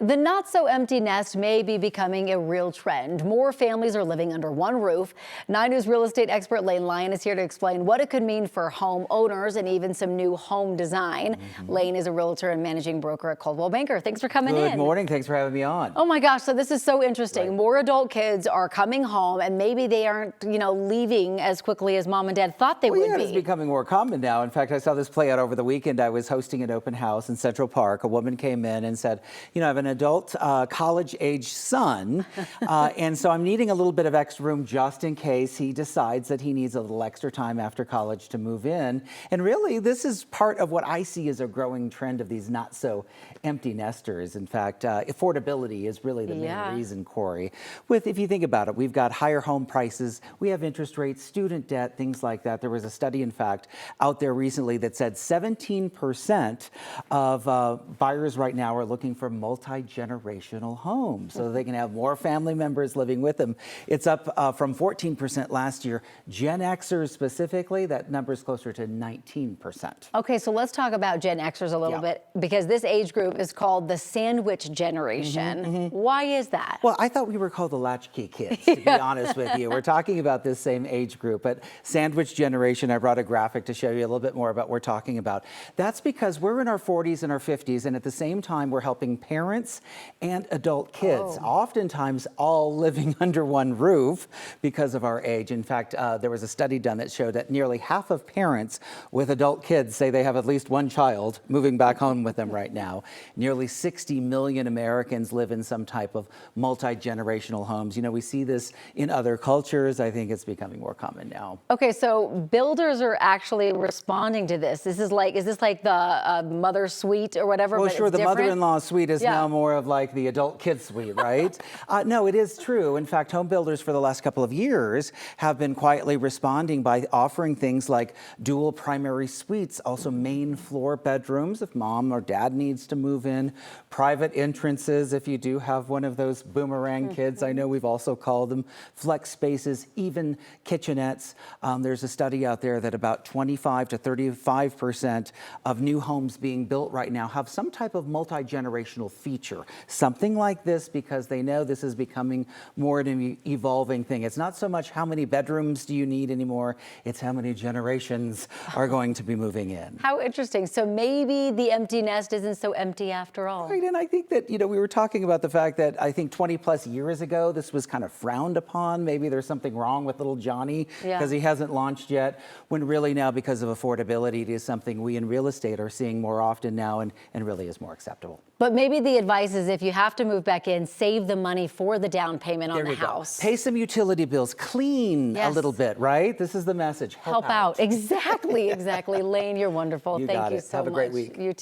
The not-so-empty nest may be becoming a real trend. More families are living under one roof. 9 News real estate expert Lane Lyon is here to explain what it could mean for home owners and even some new home design. Lane is a realtor and managing broker at Coldwell Banker. Thanks for coming in. Good morning. Thanks for having me on. Oh my gosh, so this is so interesting. Right. More adult kids are coming home and maybe they aren't, leaving as quickly as mom and dad thought they would be. It's becoming more common now. In fact, I saw this play out over the weekend. I was hosting an open house in Central Park. A woman came in and said, I have an adult college-age son, and so I'm needing a little bit of extra room just in case he decides that he needs a little extra time after college to move in. And really, this is part of what I see as a growing trend of these not-so-empty nesters. In fact, affordability is really the main reason, Corey. If you think about it, we've got higher home prices, we have interest rates, student debt, things like that. There was a study, in fact, out there recently that said 17% of buyers right now are looking for multi-generational homes so they can have more family members living with them. It's up from 14% last year. Gen Xers specifically, that number is closer to 19%. Okay, so let's talk about Gen Xers a little bit, because this age group is called the sandwich generation. Why is that? Well, I thought we were called the latchkey kids, to be honest with you. We're talking about this same age group, but sandwich generation, I brought a graphic to show you a little bit more about what we're talking about. That's because we're in our 40s and our 50s, and at the same time, we're helping parents and adult kids, oftentimes all living under one roof because of our age. In fact, there was a study done that showed that nearly half of parents with adult kids say they have at least one child moving back home with them right now. Nearly 60 million Americans live in some type of multi-generational homes. We see this in other cultures. I think it's becoming more common now. Okay, so builders are actually responding to this. Is this like the mother suite or whatever? Well, but sure, it's the mother-in-law suite is now more of like the adult kid suite, right? No, it is true. In fact, home builders for the last couple of years have been quietly responding by offering things like dual primary suites, also main floor bedrooms if mom or dad needs to move in, private entrances if you do have one of those boomerang kids. I know we've also called them flex spaces, even kitchenettes. There's a study out there that about 25 to 35% of new homes being built right now have some type of multi-generational feature, something like this, because they know this is becoming more an evolving thing. It's not so much how many bedrooms do you need anymore, it's how many generations are going to be moving in. How interesting. So maybe the empty nest isn't so empty after all. Right, and I think that, we were talking about the fact that I think 20 plus years ago, this was kind of frowned upon. Maybe there's something wrong with little Johnny because he hasn't launched yet, when really now, because of affordability, it is something we in real estate are seeing more often now and really is more acceptable. But maybe the advice is if you have to move back in, save the money for the down payment on the house. Pay some utility bills, clean a little bit, right? This is the message. Help out. Exactly, exactly. Lane, you're wonderful. Thank you so much. Have a great week. You too.